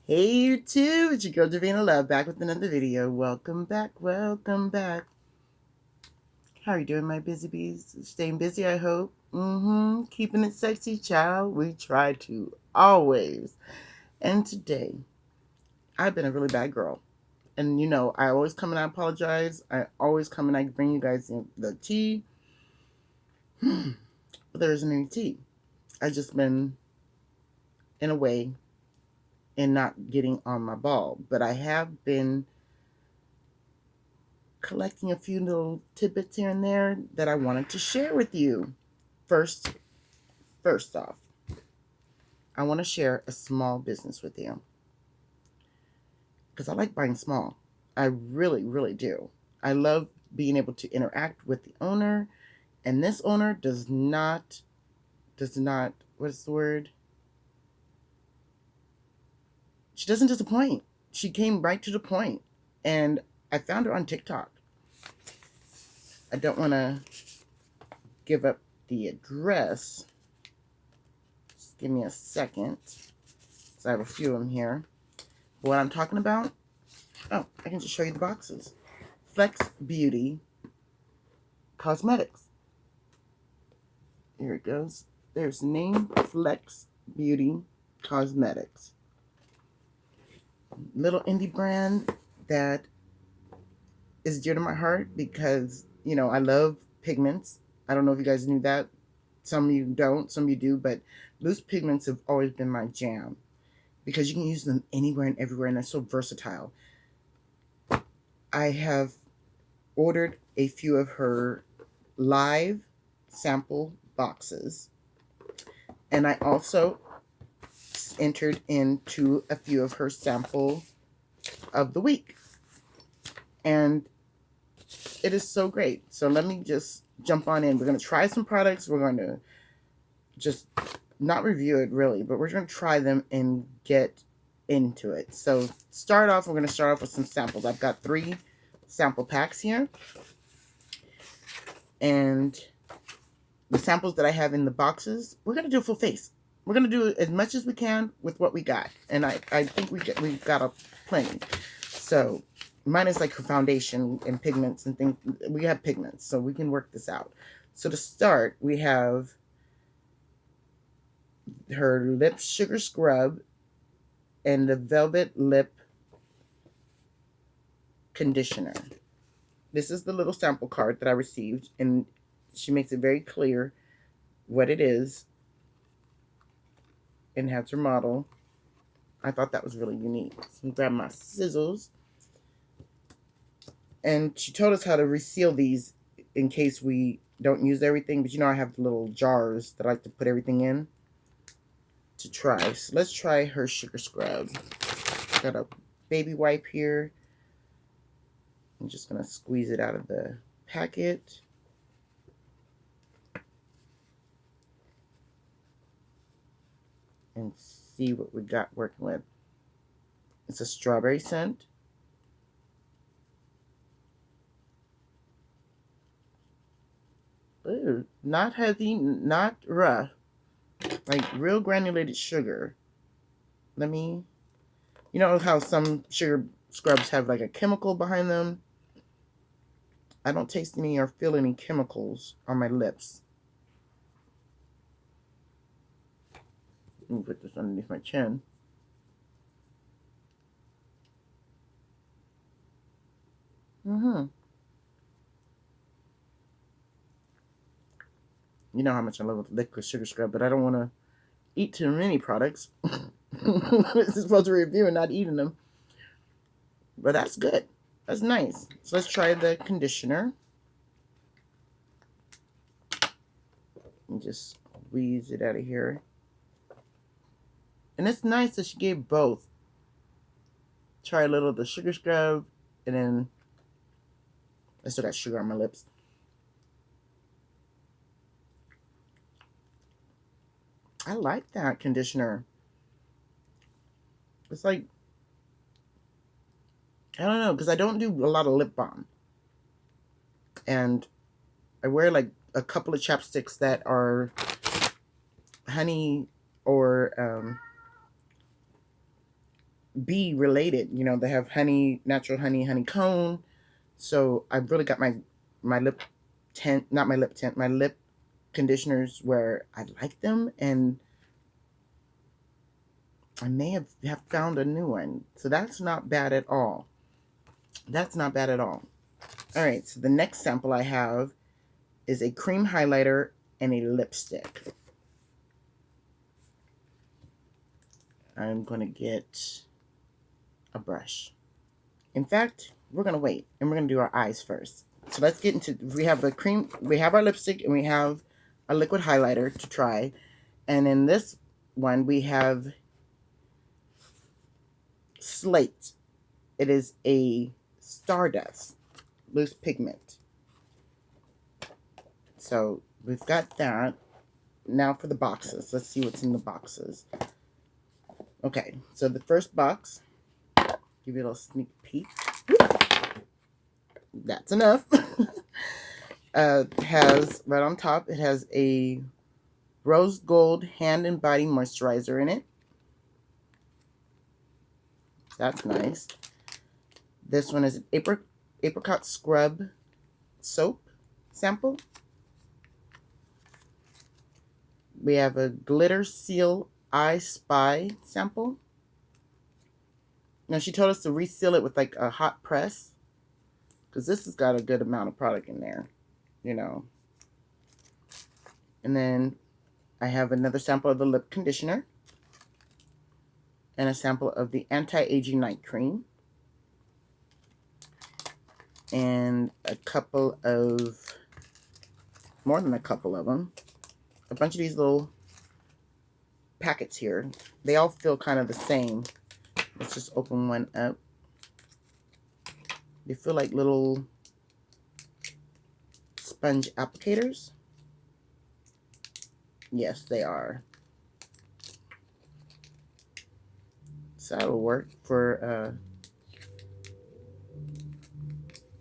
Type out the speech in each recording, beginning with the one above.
Hey YouTube, it's your girl Davina Love back with another video. Welcome back, welcome back. How are you doing, my busy bees? Staying busy, I hope. Keeping it sexy, child. We try to always. And today, I've been a really bad girl. And you know, I always come and I apologize. I always come and I bring you guys the tea. But there isn't any tea. I've just been in a way and not getting on my ball. But I have been collecting a few little tidbits here and there that I wanted to share with you. First off, I want to share a small business with you because I like buying small. I really, really do. I love being able to interact with the owner, and this owner does not, what's the word? She doesn't disappoint. She came right to the point, and I found her on TikTok. I don't want to give up the address. Just give me a second. So I have a few of them here. What I'm talking about, I can just show you the boxes. Flex Beauty Cosmetics. Here it goes. There's the name, Flex Beauty Cosmetics. Little indie brand that is dear to my heart because, you know, I love pigments. I don't know if you guys knew that. Some of you don't, some of you do, but loose pigments have always been my jam because you can use them anywhere and everywhere, and they're so versatile. I have ordered a few of her live sample boxes, and I also entered into a few of her sample of the week, and it is so great. So let me just jump on in. We're going to try some products. We're going to just not review it really, but we're going to try them and get into it. So we're going to start off with some samples. I've got 3 sample packs here, and the samples that I have in the boxes, we're going to do a full face. We're going to do as much as we can with what we got, and I think we've got a plenty. So mine is like her foundation and pigments and things. We have pigments, so we can work this out. So to start, we have her lip sugar scrub and the velvet lip conditioner. This is the little sample card that I received, and she makes it very clear what it is and has her model. I thought that was really unique. So I grabbed my scissors, and she told us how to reseal these in case we don't use everything. But you know, I have little jars that I like to put everything in to try. So let's try her sugar scrub. Got a baby wipe here. I'm just going to squeeze it out of the packet. And see what we got working with. It's a strawberry scent. Ooh, not heavy, not rough. Like real granulated sugar. You know how some sugar scrubs have like a chemical behind them? I don't taste any or feel any chemicals on my lips. Let me put this underneath my chin. You know how much I love liquid sugar scrub, but I don't want to eat too many products. This is supposed to review and not eating them. But that's good. That's nice. So let's try the conditioner. And just squeeze it out of here. And it's nice that she gave both. Try a little of the sugar scrub, and then I still got sugar on my lips. I like that conditioner. It's like, I don't know, because I don't do a lot of lip balm. And I wear like a couple of chapsticks that are honey or bee related. You know, they have honey, natural honey, honeycomb. So I've really got my lip tint, not my lip tint, my lip conditioners where I like them, and I may have found a new one. So that's not bad at all. That's not bad at all. All right, so the next sample I have is a cream highlighter and a lipstick. I'm going to get a brush. In fact, we're going to wait and we're going to do our eyes first. So let's get into, we have the cream, we have our lipstick, and we have a liquid highlighter to try. And in this one, we have Slate. It is a Stardust loose pigment. So we've got that. Now for the boxes. Let's see what's in the boxes. Okay, so the first box, give you a little sneak peek. That's enough. Has right on top, it has a rose gold hand and body moisturizer in it. That's nice. This one is an apricot scrub soap sample. We have a glitter seal I Spy sample. Now she told us to reseal it with like a hot press, because this has got a good amount of product in there, you know. And then I have another sample of the lip conditioner and a sample of the anti-aging night cream and a couple of, more than a couple of them, a bunch of these little packets here. They all feel kind of the same. Let's just open one up. They feel like little sponge applicators. Yes, they are. So that'll work for,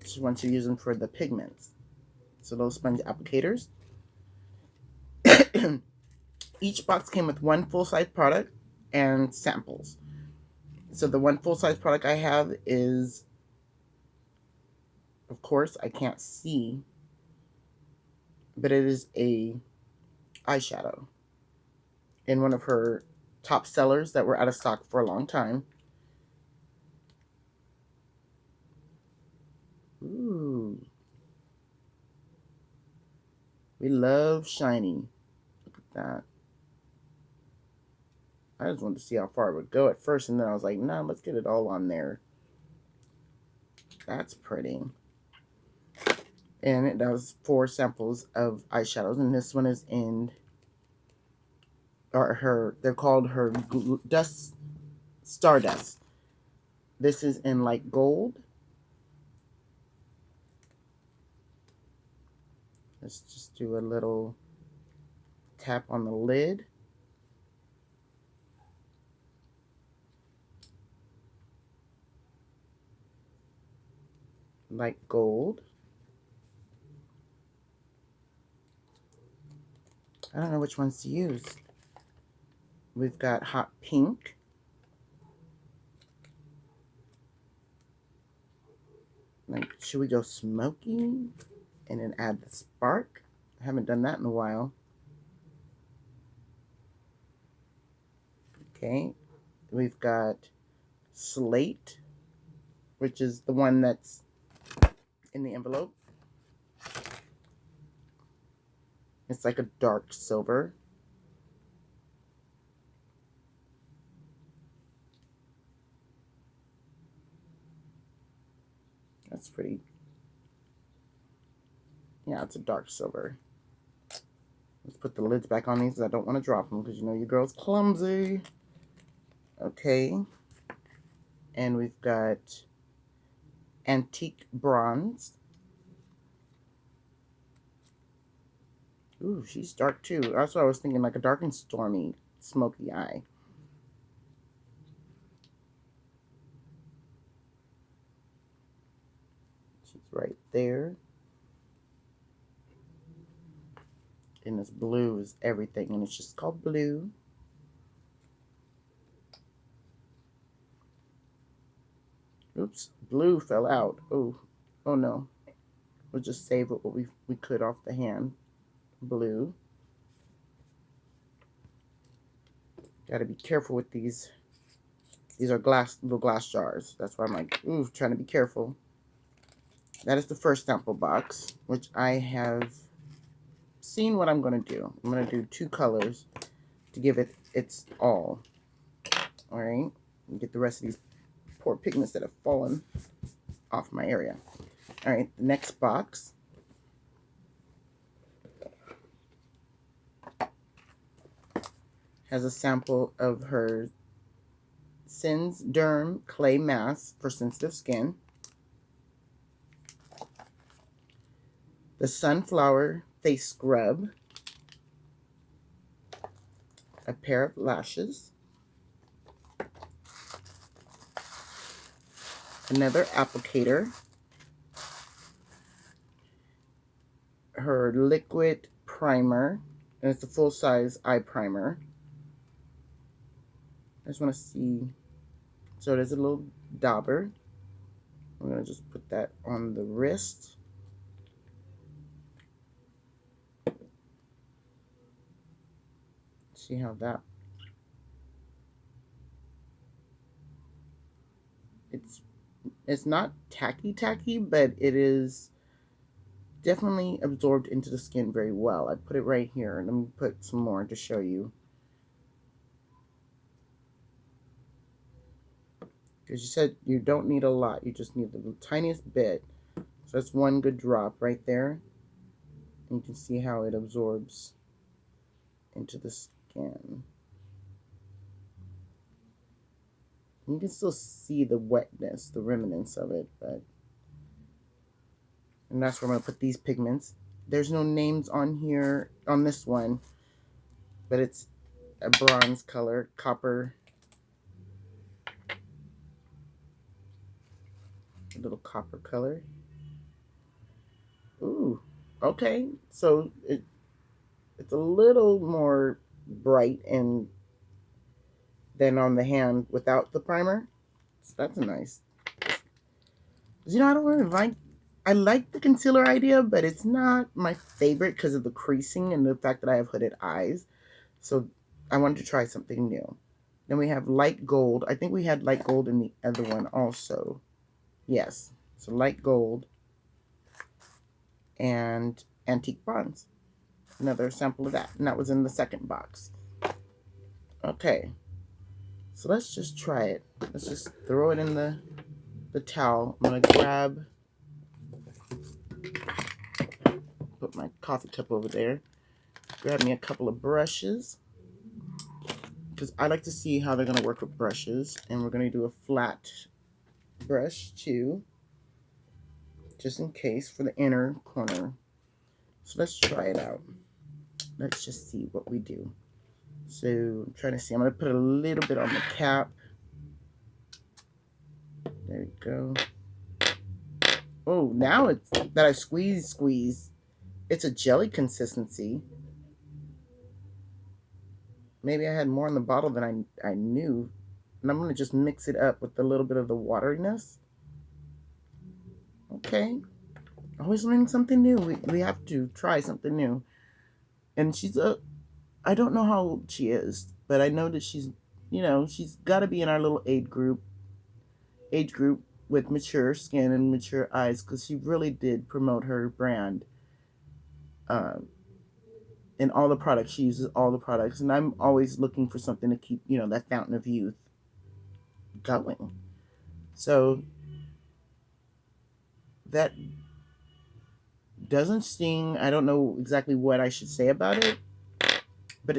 just want to use them for the pigments. So those sponge applicators. Each box came with one full-size product and samples. So the one full-size product I have is, of course, I can't see, but it is a eyeshadow in one of her top sellers that were out of stock for a long time. Ooh. We love shiny. Look at that. I just wanted to see how far it would go at first, and then I was like, no, let's get it all on there. That's pretty. And it does 4 samples of eyeshadows, and this one is in, or her, they're called her Stardust. This is in light gold. Let's just do a little tap on the lid. Light gold. I don't know which ones to use. We've got hot pink. Like, should we go smoky and then add the spark? I haven't done that in a while. Okay, we've got slate, which is the one that's in the envelope. It's like a dark silver. That's pretty. Yeah, it's a dark silver. Let's put the lids back on these because I don't want to drop them, because you know your girl's clumsy. Okay. And we've got antique bronze. Ooh, she's dark too. That's what I was thinking, like a dark and stormy, smoky eye. She's right there. And this blue is everything, and it's just called blue. Oops, blue fell out. Oh, oh no. We'll just save what we could off the hand. Blue. Got to be careful with these. These are little glass jars. That's why I'm like, ooh, trying to be careful. That is the first sample box, which I have seen what I'm going to do. I'm going to do 2 colors to give it its all. All right. Get the rest of these poor pigments that have fallen off my area. All right. The next box has a sample of her Sins Derm Clay Mask for sensitive skin. The Sunflower Face Scrub. A pair of lashes. Another applicator. Her liquid primer. And it's a full-size eye primer. I just want to see. So there's a little dauber. I'm going to just put that on the wrist. See how that. It's not tacky, but it is definitely absorbed into the skin very well. I put it right here. Let me put some more to show you. Because you said you don't need a lot. You just need the tiniest bit. So that's one good drop right there. And you can see how it absorbs into the skin. You can still see the wetness, the remnants of it, but and that's where I'm going to put these pigments. There's no names on here on this one, but it's a bronze color, copper, a little copper color. Ooh, okay. So it's a little more bright and than on the hand without the primer. So that's nice. You know, I don't really like. I like the concealer idea, but it's not my favorite because of the creasing and the fact that I have hooded eyes. So I wanted to try something new. Then we have light gold. I think we had light gold in the other one also. Yes. So light gold and antique bronze. Another sample of that. And that was in the second box. Okay. So let's just try it. Let's just throw it in the towel. I'm going to put my coffee cup over there. Grab me a couple of brushes. Because I like to see how they're going to work with brushes. And we're going to do a flat brush too. Just in case for the inner corner. So let's try it out. Let's just see what we do. So I'm trying to see. I'm going to put a little bit on the cap. There we go. Oh, now it's that I squeeze. It's a jelly consistency. Maybe I had more in the bottle than I knew. And I'm going to just mix it up with a little bit of the wateriness. Okay. Always learning something new. We have to try something new. And I don't know how old she is, but I know that she's got to be in our little age group with mature skin and mature eyes, because she really did promote her brand in all the products. She uses all the products, and I'm always looking for something to keep, that fountain of youth going. So that doesn't sting. I don't know exactly what I should say about it, but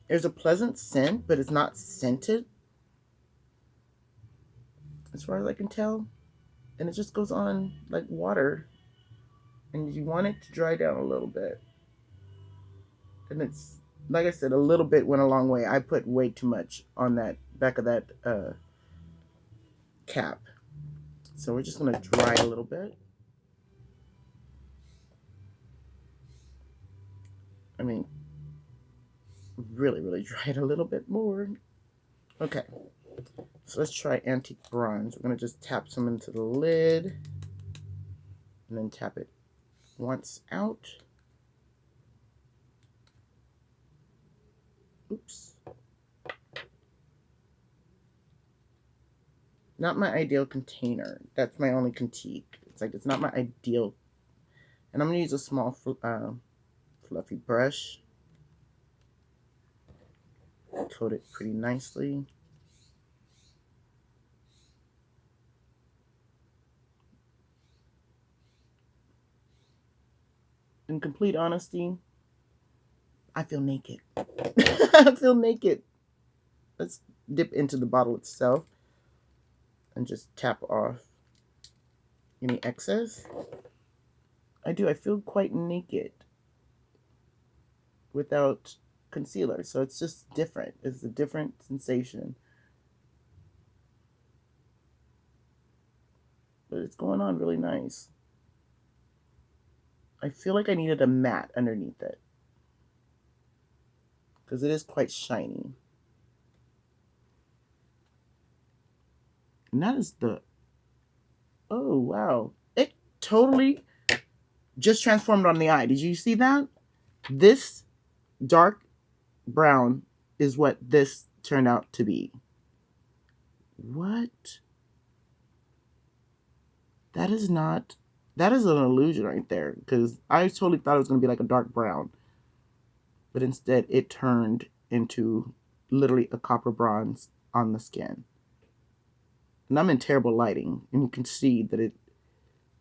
there's a pleasant scent, but it's not scented as far as I can tell. And it just goes on like water, and you want it to dry down a little bit. And it's, like I said, a little bit went a long way. I put way too much on that back of that cap. So we're just going to dry a little bit. I mean, really, really dry it a little bit more. Okay, so let's try Antique Bronze. We're going to just tap some into the lid and then tap it once out. Oops. Not my ideal container. That's my only critique. It's like it's not my ideal. And I'm going to use a small fluffy brush. Coat it pretty nicely. In complete honesty, I feel naked. I feel naked. Let's dip into the bottle itself and just tap off any excess. I do. I feel quite naked without concealer. So it's just different. It's a different sensation. But it's going on really nice. I feel like I needed a matte underneath it because it is quite shiny. And that is the, oh wow. It totally just transformed on the eye. Did you see that? This dark brown is what this turned out to be. What? That is not, that is an illusion right there, because I totally thought it was going to be like a dark brown, but instead it turned into literally a copper bronze on the skin. And I'm in terrible lighting, and you can see that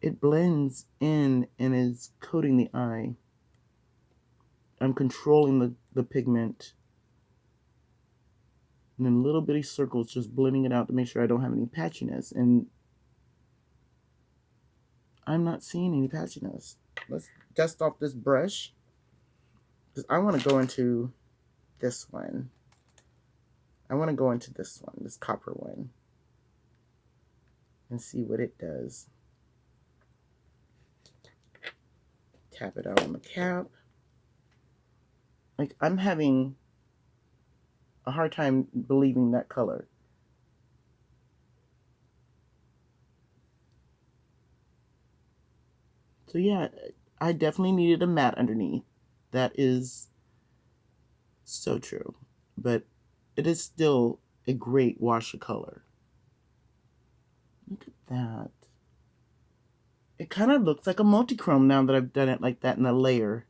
it blends in and is coating the eye. I'm controlling the pigment, and in little bitty circles, just blending it out to make sure I don't have any patchiness. And I'm not seeing any patchiness. Let's dust off this brush, because I want to go into this one. I want to go into this one, this copper one, and see what it does. Tap it out on the cap. Like, I'm having a hard time believing that color. So yeah, I definitely needed a matte underneath. That is so true. But it is still a great wash of color. Look at that. It kind of looks like a multi-chrome now that I've done it like that in a layer.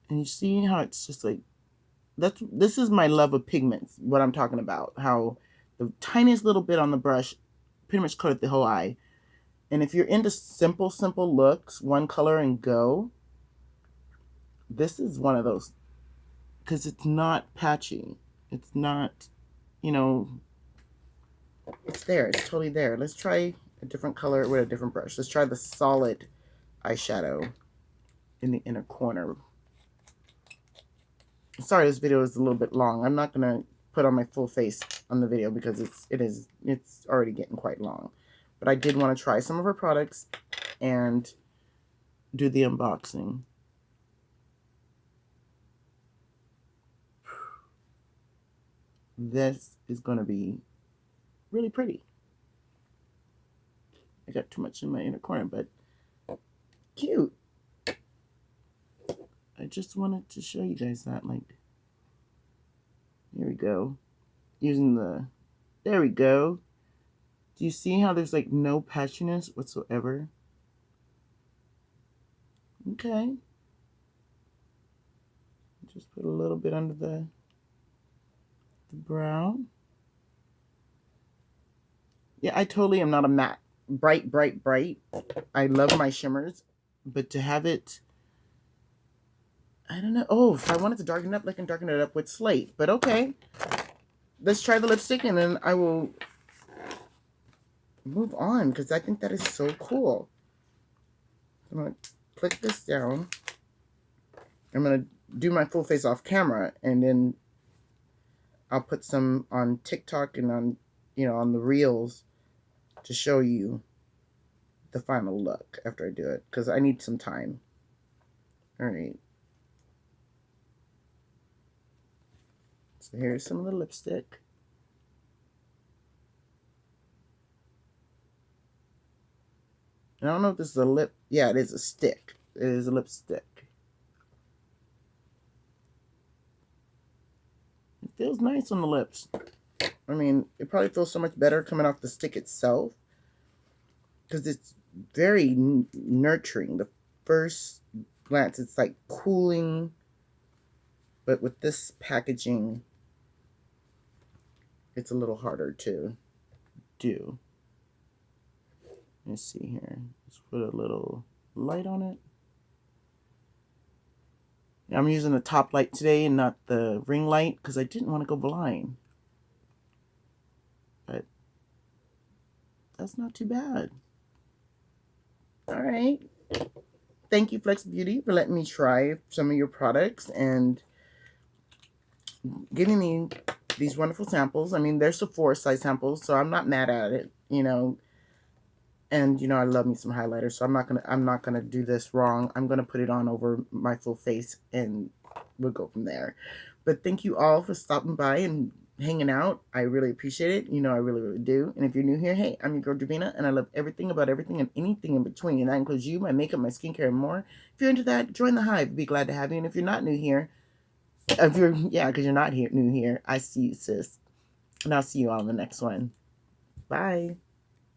And you see how it's just like, this is my love of pigments, what I'm talking about. How the tiniest little bit on the brush pretty much coated the whole eye. And if you're into simple looks, one color and go, this is one of those, because it's not patchy. It's not, you know, it's there. It's totally there. Let's try a different color with a different brush. Let's try the solid eyeshadow in the inner corner. Sorry, this video is a little bit long. I'm not gonna put on my full face on the video because it's already getting quite long. But I did want to try some of her products and do the unboxing. This is gonna be really pretty. I got too much in my inner corner, but cute. I just wanted to show you guys that, like, here we go. Using the, there we go. Do you see how there's like no patchiness whatsoever? Okay. Just put a little bit under the brow. Yeah, I totally am not a matte. Bright, bright, bright. I love my shimmers, but to have it, I don't know. Oh, if I wanted to darken it up, I can darken it up with slate. But okay. Let's try the lipstick and then I will move on because I think that is so cool. I'm going to click this down. I'm going to do my full face off camera and then I'll put some on TikTok and on, on the reels to show you the final look after I do it because I need some time. All right. So here's some of the lipstick. And I don't know if this is a lip. Yeah, it is a stick. It is a lipstick. It feels nice on the lips. I mean, it probably feels so much better coming off the stick itself because it's very nurturing. The first glance, it's like cooling, but with this packaging, it's a little harder to do. Let's see here. Let's put a little light on it. I'm using the top light today and not the ring light because I didn't want to go blind. But that's not too bad. All right. Thank you, Flex Beauty, for letting me try some of your products and giving me these wonderful samples. I mean, they're Sephora size samples, so I'm not mad at it, you know. And you know, I love me some highlighter, so I'm not gonna do this wrong. I'm gonna put it on over my full face and we'll go from there. But thank you all for stopping by and hanging out. I really appreciate it. You know, I really, really do. And if you're new here, hey, I'm your girl Davina, and I love everything about everything and anything in between. And that includes you, my makeup, my skincare, and more. If you're into that, join the hive. Be glad to have you. And if you're not new here, if you're because you're not here new here, I see you, sis. And I'll see you all in the next one. Bye.